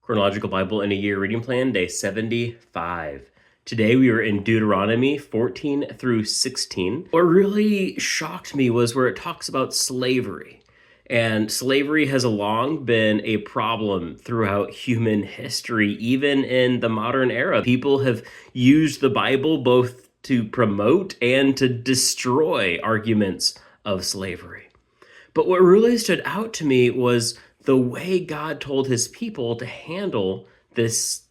Chronological Bible in a Year Reading Plan, day 75. Today we are in Deuteronomy 14 through 16. What really shocked me was where it talks about slavery. And slavery has long been a problem throughout human history, even in the modern era. People have used the Bible both to promote and to destroy arguments of slavery. But what really stood out to me was the way God told his people to handle this,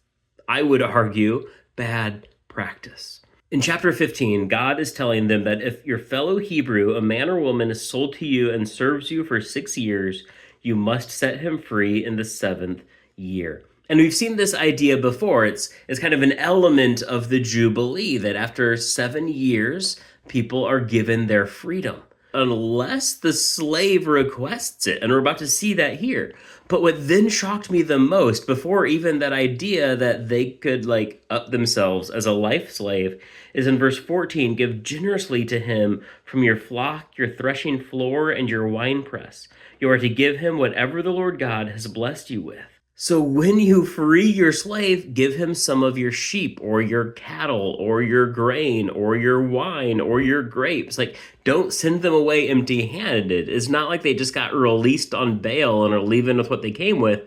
I would argue, bad practice. In chapter 15, God is telling them that if your fellow Hebrew, a man or woman, is sold to you and serves you for 6 years, you must set him free in the 7th year. And we've seen this idea before. It's kind of an element of the Jubilee that after 7 years, people are given their freedom, unless the slave requests it. And we're about to see that here. But what then shocked me the most, before even that idea that they could up themselves as a life slave, is in verse 14, give generously to him from your flock, your threshing floor, and your winepress. You are to give him whatever the Lord God has blessed you with. So when you free your slave, give him some of your sheep or your cattle or your grain or your wine or your grapes. Don't send them away empty-handed. It's not like they just got released on bail and are leaving with what they came with.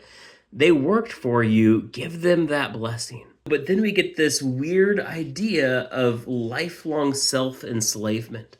They worked for you. Give them that blessing. But then we get this weird idea of lifelong self-enslavement.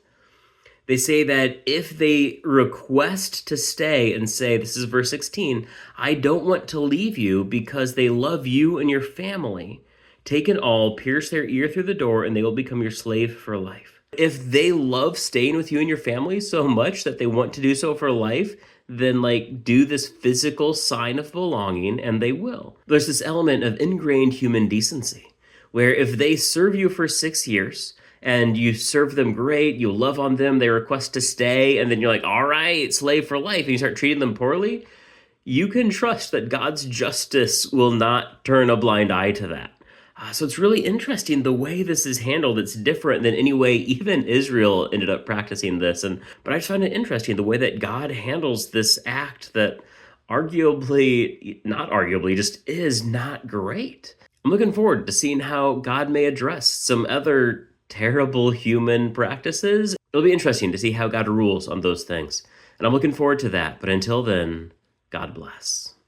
They say that if they request to stay and say, this is verse 16, I don't want to leave you because they love you and your family, take an awl, pierce their ear through the door, and they will become your slave for life. If they love staying with you and your family so much that they want to do so for life, then do this physical sign of belonging, and they will. There's this element of ingrained human decency, where if they serve you for 6 years, and you serve them great, you love on them, they request to stay, and then you're like, all right, slave for life, and you start treating them poorly, you can trust that God's justice will not turn a blind eye to that. So it's really interesting the way this is handled. It's different than any way even Israel ended up practicing this. But I just find it interesting the way that God handles this act that just is not great. I'm looking forward to seeing how God may address some other terrible human practices. It'll be interesting to see how God rules on those things. And I'm looking forward to that. But until then, God bless.